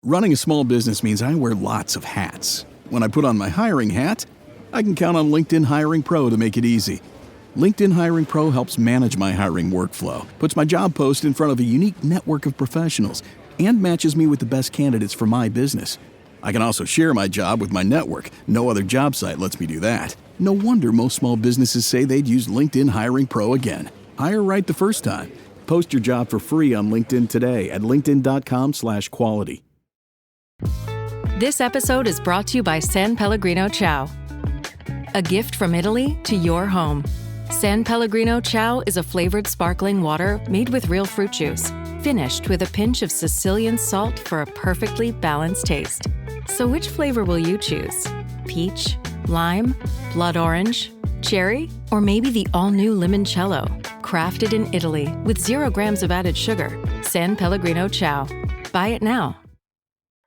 Running a small business means I wear lots of hats. When I put on my hiring hat, I can count on LinkedIn Hiring Pro to make it easy. LinkedIn Hiring Pro helps manage my hiring workflow, puts my job post in front of a unique network of professionals, and matches me with the best candidates for my business. I can also share my job with my network. No other job site lets me do that. No wonder most small businesses say they'd use LinkedIn Hiring Pro again. Hire right the first time. Post your job for free on LinkedIn today at linkedin.com/quality. This episode is brought to you by San Pellegrino Ciao. A gift from Italy to your home. San Pellegrino Ciao is a flavored sparkling water made with real fruit juice, finished with a pinch of Sicilian salt for a perfectly balanced taste. So which flavor will you choose? Peach, lime, blood orange, cherry, or maybe the all-new limoncello? Crafted in Italy with 0 grams of added sugar. San Pellegrino Ciao. Buy it now.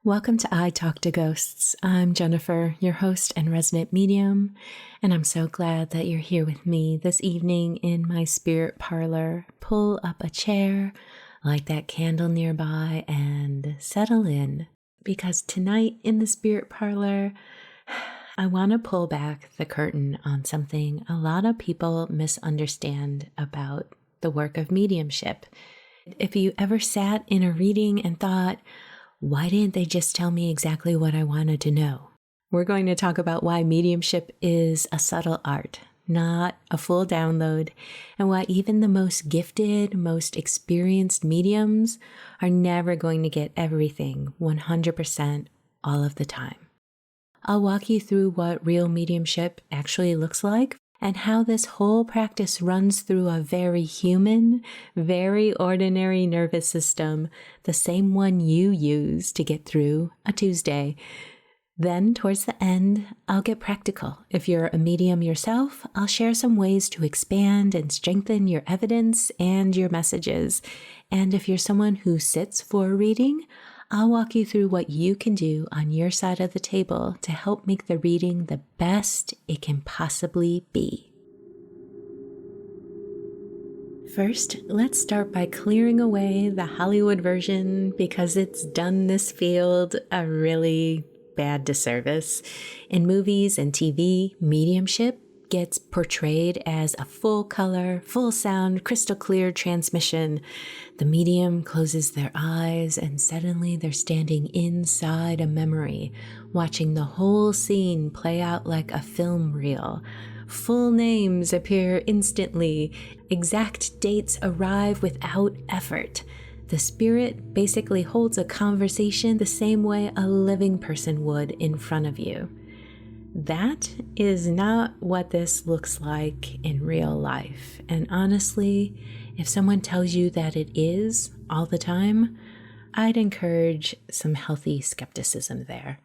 Welcome to I Talk to Ghosts. I'm Jennifer, your host and resident medium, and I'm so glad that you're here with me this evening in my spirit parlor. Pull up a chair, light that candle nearby, and settle in. Because tonight in the spirit parlor, I want to pull back the curtain on something a lot of people misunderstand about the work of mediumship. If you ever sat in a reading and thought, why didn't they just tell me exactly what I wanted to know? We're going to talk about why mediumship is a subtle art, not a full download, and why even the most gifted, most experienced mediums are never going to get everything 100% all of the time. I'll walk you through what real mediumship actually looks like and how this whole practice runs through a very human, very ordinary nervous system, the same one you use to get through a Tuesday. Then, towards the end, I'll get practical. If you're a medium yourself, I'll share some ways to expand and strengthen your evidence and your messages. And if you're someone who sits for a reading, I'll walk you through what you can do on your side of the table to help make the reading the best it can possibly be. First, let's start by clearing away the Hollywood version because it's done this field a really bad disservice. In movies and TV, mediumship gets portrayed as a full color, full sound, crystal clear transmission. The medium closes their eyes and suddenly they're standing inside a memory, watching the whole scene play out like a film reel. Full names appear instantly. Exact dates arrive without effort. The spirit basically holds a conversation the same way a living person would in front of you. That is not what this looks like in real life. And honestly, if someone tells you that it is all the time, I'd encourage some healthy skepticism there.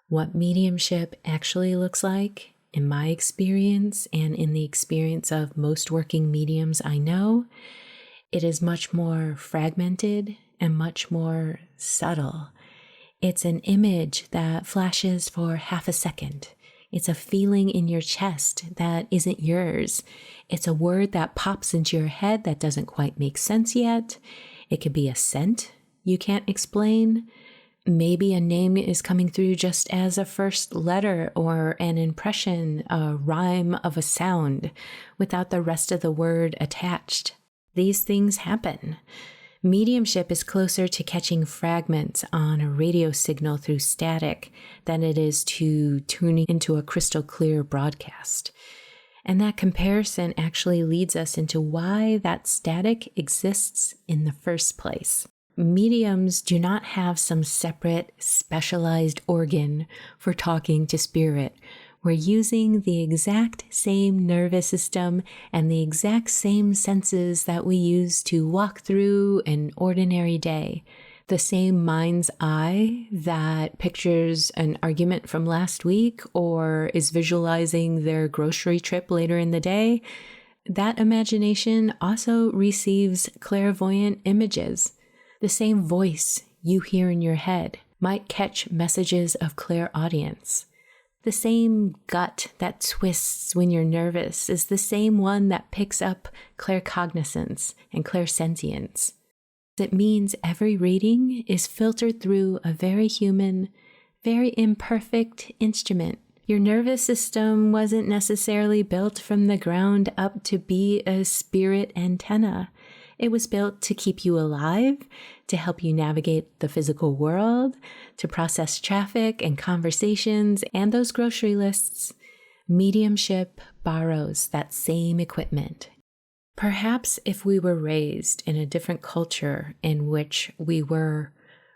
What mediumship actually looks like, in my experience and in the experience of most working mediums I know, it is much more fragmented and much more subtle. It's an image that flashes for half a second. It's a feeling in your chest that isn't yours. It's a word that pops into your head that doesn't quite make sense yet. It could be a scent you can't explain. Maybe a name is coming through just as a first letter or an impression, a rhyme of a sound without the rest of the word attached. These things happen. Mediumship is closer to catching fragments on a radio signal through static than it is to tuning into a crystal clear broadcast. And that comparison actually leads us into why that static exists in the first place. Mediums do not have some separate, specialized organ for talking to spirit. We're using the exact same nervous system and the exact same senses that we use to walk through an ordinary day. The same mind's eye that pictures an argument from last week or is visualizing their grocery trip later in the day, that imagination also receives clairvoyant images. The same voice you hear in your head might catch messages of clairaudience. The same gut that twists when you're nervous is the same one that picks up claircognizance and clairsentience. It means every reading is filtered through a very human, very imperfect instrument. Your nervous system wasn't necessarily built from the ground up to be a spirit antenna. It was built to keep you alive, to help you navigate the physical world, to process traffic and conversations and those grocery lists. Mediumship borrows that same equipment. Perhaps if we were raised in a different culture in which we were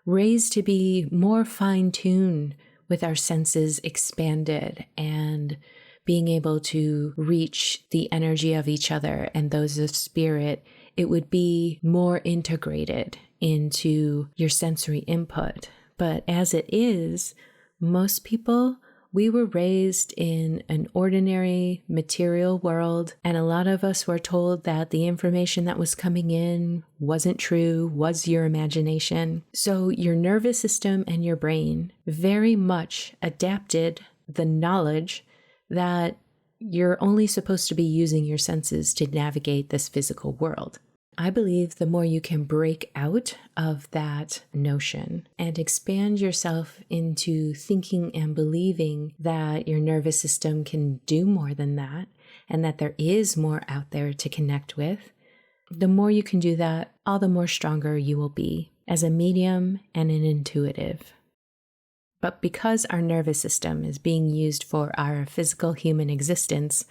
raised to be more fine-tuned with our senses expanded and being able to reach the energy of each other and those of spirit, it would be more integrated into your sensory input. But as it is, most people, we were raised in an ordinary material world, and a lot of us were told that the information that was coming in wasn't true, was your imagination. So your nervous system and your brain very much adapted the knowledge that you're only supposed to be using your senses to navigate this physical world. I believe the more you can break out of that notion and expand yourself into thinking and believing that your nervous system can do more than that and that there is more out there to connect with, the more you can do that, all the more stronger you will be as a medium and an intuitive. But because our nervous system is being used for our physical human existence,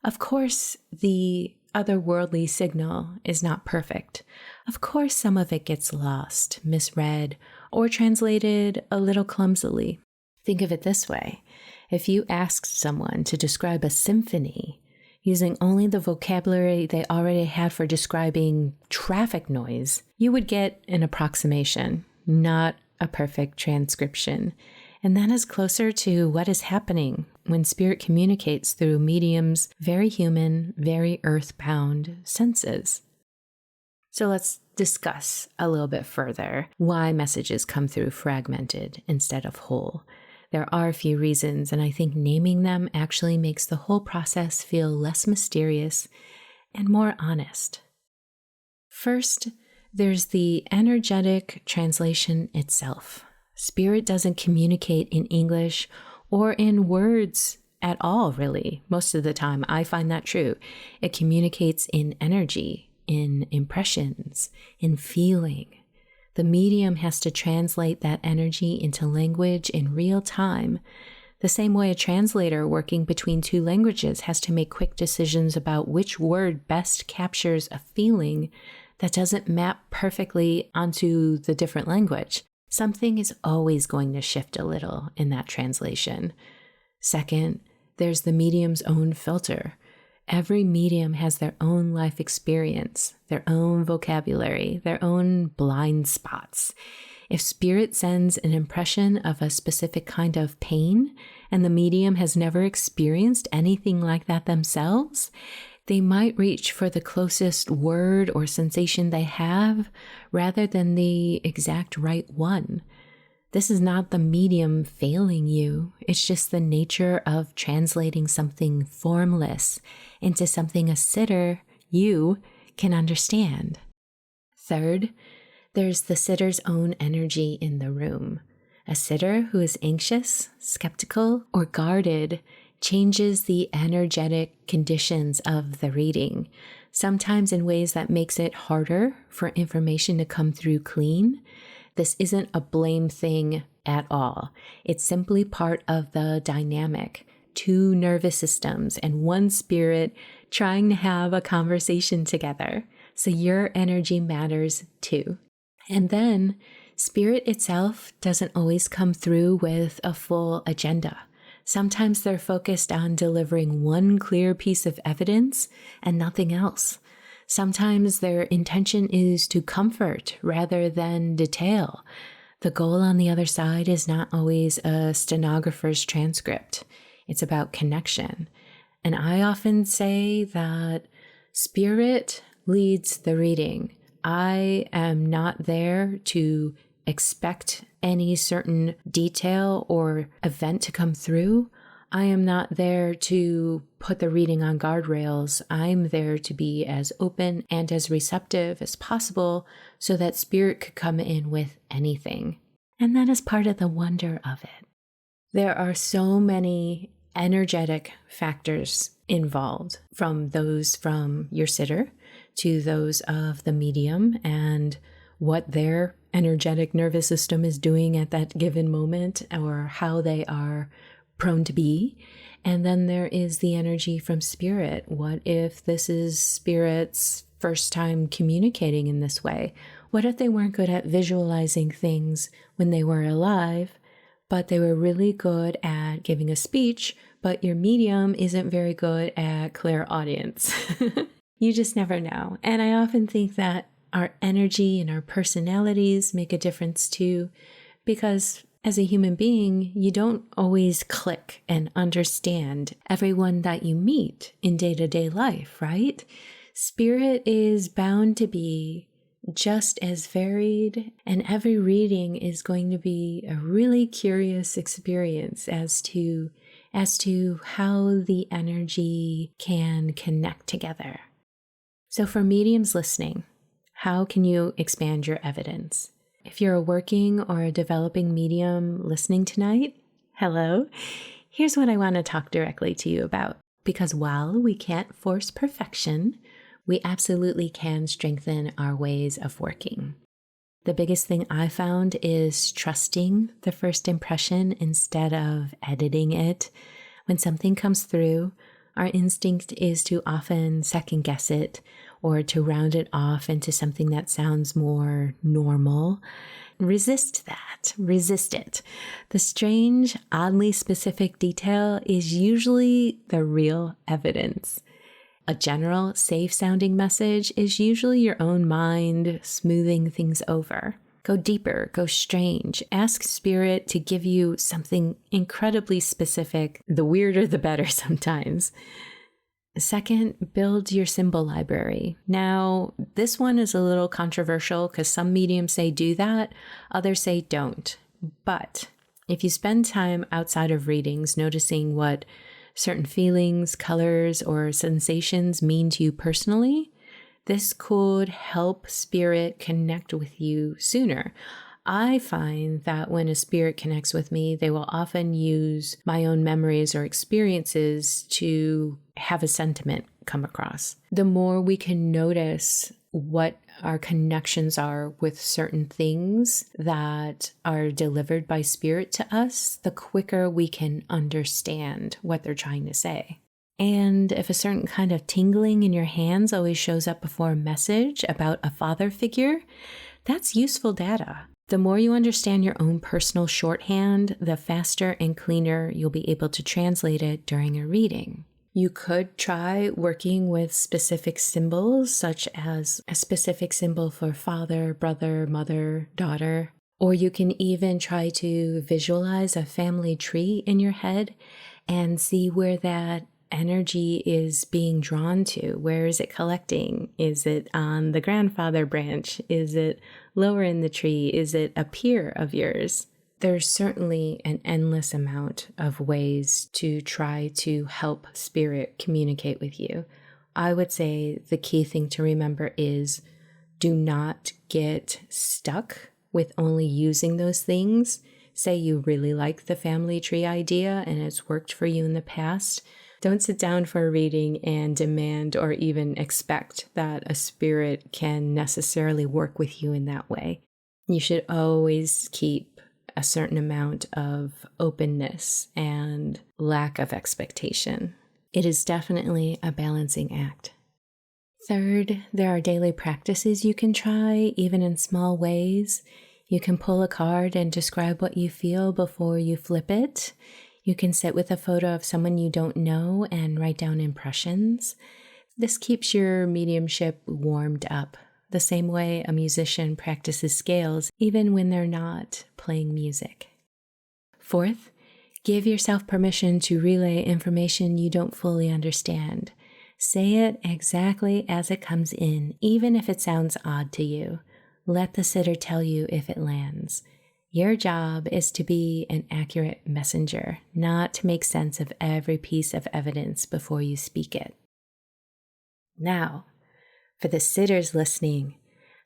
of course, the otherworldly signal is not perfect. Of course, some of it gets lost, misread, or translated a little clumsily. Think of it this way. If you asked someone to describe a symphony using only the vocabulary they already had for describing traffic noise, you would get an approximation, not a perfect transcription. And that is closer to what is happening when spirit communicates through mediums' very human, very earthbound senses. So let's discuss a little bit further why messages come through fragmented instead of whole. There are a few reasons, and I think naming them actually makes the whole process feel less mysterious and more honest. First, there's the energetic translation itself. Spirit doesn't communicate in English or in words at all, really. Most of the time, I find that true. It communicates in energy, in impressions, in feeling. The medium has to translate that energy into language in real time, the same way a translator working between two languages has to make quick decisions about which word best captures a feeling that doesn't map perfectly onto the different language. Something is always going to shift a little in that translation. Second, there's the medium's own filter. Every medium has their own life experience, their own vocabulary, their own blind spots. If spirit sends an impression of a specific kind of pain, and the medium has never experienced anything like that themselves, they might reach for the closest word or sensation they have rather than the exact right one. This is not the medium failing you. It's just the nature of translating something formless into something a sitter, you, can understand. Third, there's the sitter's own energy in the room. A sitter who is anxious, skeptical, or guarded changes the energetic conditions of the reading, sometimes in ways that makes it harder for information to come through clean. This isn't a blame thing at all. It's simply part of the dynamic. Two nervous systems and one spirit trying to have a conversation together. So your energy matters too. And then spirit itself doesn't always come through with a full agenda. Sometimes they're focused on delivering one clear piece of evidence and nothing else. Sometimes their intention is to comfort rather than detail. The goal on the other side is not always a stenographer's transcript. It's about connection. And I often say that spirit leads the reading. I am not there to expect any certain detail or event to come through. I am not there to put the reading on guardrails. I'm there to be as open and as receptive as possible so that spirit could come in with anything. And that is part of the wonder of it. There are so many energetic factors involved, from those from your sitter to those of the medium and what their energetic nervous system is doing at that given moment, or how they are prone to be. And then there is the energy from spirit. What if this is spirit's first time communicating in this way? What if they weren't good at visualizing things when they were alive, but they were really good at giving a speech, but your medium isn't very good at clairaudience? You just never know. And I often think that our energy and our personalities make a difference too, because as a human being, you don't always click and understand everyone that you meet in day-to-day life, right? Spirit is bound to be just as varied, and every reading is going to be a really curious experience as to how the energy can connect together. So for mediums listening, how can you expand your evidence? If you're a working or a developing medium listening tonight, hello. Here's what I want to talk directly to you about. Because while we can't force perfection, we absolutely can strengthen our ways of working. The biggest thing I found is trusting the first impression instead of editing it. When something comes through, our instinct is to often second guess it or to round it off into something that sounds more normal. Resist that. Resist it. The strange, oddly specific detail is usually the real evidence. A general, safe-sounding message is usually your own mind smoothing things over. Go deeper, go strange. Ask spirit to give you something incredibly specific. The weirder, the better sometimes. Second, build your symbol library. Now, this one is a little controversial because some mediums say do that, others say don't. But if you spend time outside of readings noticing what certain feelings, colors, or sensations mean to you personally, this could help spirit connect with you sooner. I find that when a spirit connects with me, they will often use my own memories or experiences to have a sentiment come across. The more we can notice what our connections are with certain things that are delivered by spirit to us, the quicker we can understand what they're trying to say. And if a certain kind of tingling in your hands always shows up before a message about a father figure, that's useful data. The more you understand your own personal shorthand, the faster and cleaner you'll be able to translate it during a reading. You could try working with specific symbols, such as a specific symbol for father, brother, mother, daughter. Or you can even try to visualize a family tree in your head and see where that energy is being drawn to. Where is it collecting? Is it on the grandfather branch? Is it lower in the tree? Is it a peer of yours? There's certainly an endless amount of ways to try to help spirit communicate with you. I would say the key thing to remember is do not get stuck with only using those things. Say you really like the family tree idea and it's worked for you in the past. Don't sit down for a reading and demand or even expect that a spirit can necessarily work with you in that way. You should always keep a certain amount of openness and lack of expectation. It is definitely a balancing act. Third, there are daily practices you can try, even in small ways. You can pull a card and describe what you feel before you flip it. You can sit with a photo of someone you don't know and write down impressions. This keeps your mediumship warmed up, the same way a musician practices scales even when they're not playing music. Fourth, give yourself permission to relay information you don't fully understand. Say it exactly as it comes in, even if it sounds odd to you. Let the sitter tell you if it lands. Your job is to be an accurate messenger, not to make sense of every piece of evidence before you speak it. Now, for the sitters listening,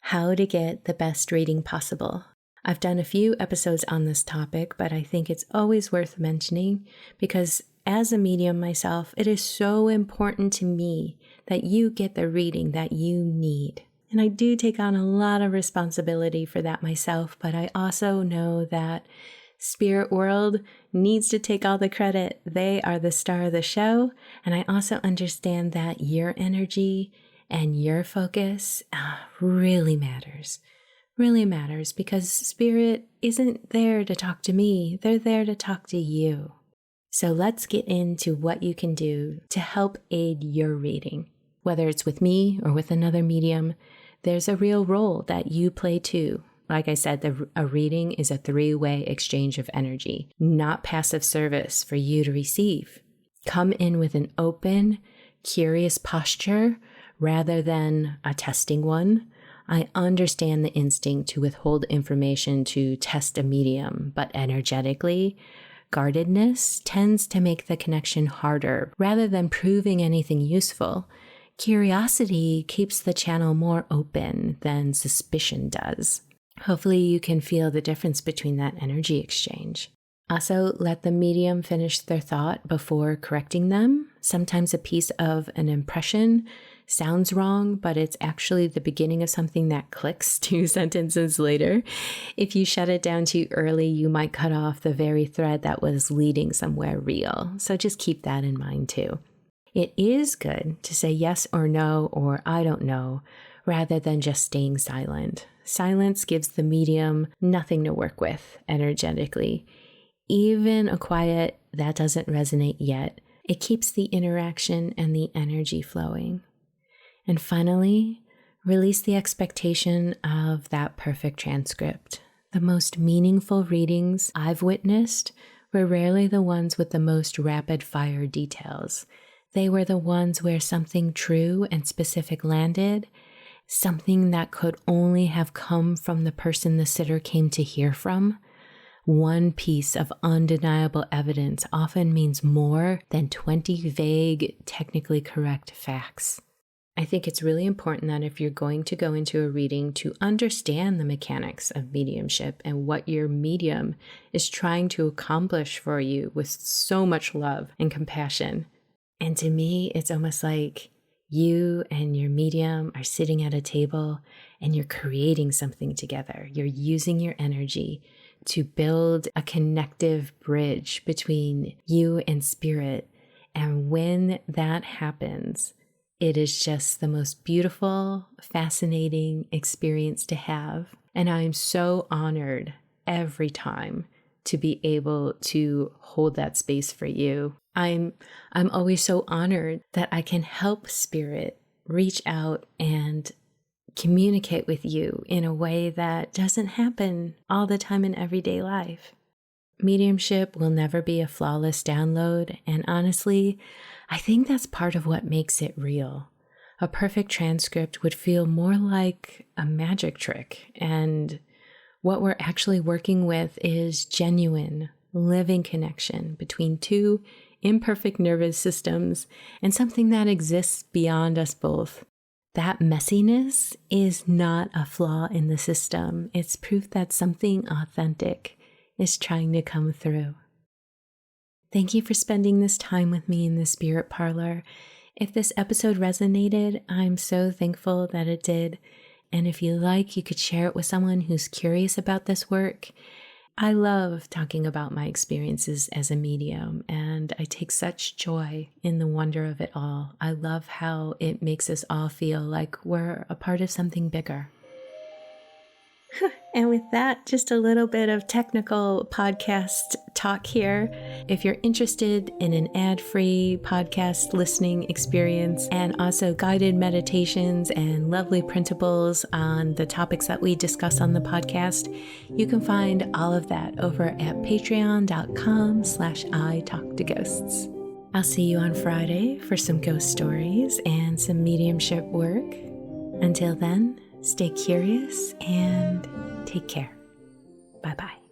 how to get the best reading possible. I've done a few episodes on this topic, but I think it's always worth mentioning because as a medium myself, it is so important to me that you get the reading that you need. And I do take on a lot of responsibility for that myself, but I also know that Spirit World needs to take all the credit. They are the star of the show. And I also understand that your energy and your focus really matters. Really matters because Spirit isn't there to talk to me. They're there to talk to you. So let's get into what you can do to help aid your reading. Whether it's with me or with another medium, there's a real role that you play too. Like I said, a reading is a three-way exchange of energy, not passive service for you to receive. Come in with an open, curious posture rather than a testing one. I understand the instinct to withhold information to test a medium, but energetically, guardedness tends to make the connection harder rather than proving anything useful. Curiosity keeps the channel more open than suspicion does. Hopefully you can feel the difference between that energy exchange. Also, let the medium finish their thought before correcting them. Sometimes a piece of an impression sounds wrong, but it's actually the beginning of something that clicks 2 sentences later. If you shut it down too early, you might cut off the very thread that was leading somewhere real. So just keep that in mind too. It is good to say yes or no or I don't know, rather than just staying silent. Silence gives the medium nothing to work with energetically. Even a quiet that doesn't resonate yet, it keeps the interaction and the energy flowing. And finally, release the expectation of that perfect transcript. The most meaningful readings I've witnessed were rarely the ones with the most rapid-fire details. They were the ones where something true and specific landed, something that could only have come from the person the sitter came to hear from. One piece of undeniable evidence often means more than 20 vague, technically correct facts. I think it's really important that if you're going to go into a reading to understand the mechanics of mediumship and what your medium is trying to accomplish for you with so much love and compassion. And to me, it's almost like you and your medium are sitting at a table and you're creating something together. You're using your energy to build a connective bridge between you and spirit. And when that happens, it is just the most beautiful, fascinating experience to have. And I'm so honored every time to be able to hold that space for you. I'm always so honored that I can help spirit reach out and communicate with you in a way that doesn't happen all the time in everyday life. Mediumship will never be a flawless download, and honestly, I think that's part of what makes it real. A perfect transcript would feel more like a magic trick, and what we're actually working with is genuine, living connection between two imperfect nervous systems and something that exists beyond us both. That messiness is not a flaw in the system. It's proof that something authentic is trying to come through. Thank you for spending this time with me in the Spirit Parlor. If this episode resonated, I'm so thankful that it did. And if you like, you could share it with someone who's curious about this work. I love talking about my experiences as a medium, and I take such joy in the wonder of it all. I love how it makes us all feel like we're a part of something bigger. And with that, just a little bit of technical podcast talk here. If you're interested in an ad-free podcast listening experience and also guided meditations and lovely printables on the topics that we discuss on the podcast, you can find all of that over at patreon.com/italktoghosts. I'll see you on Friday for some ghost stories and some mediumship work. Until then, stay curious and take care. Bye-bye.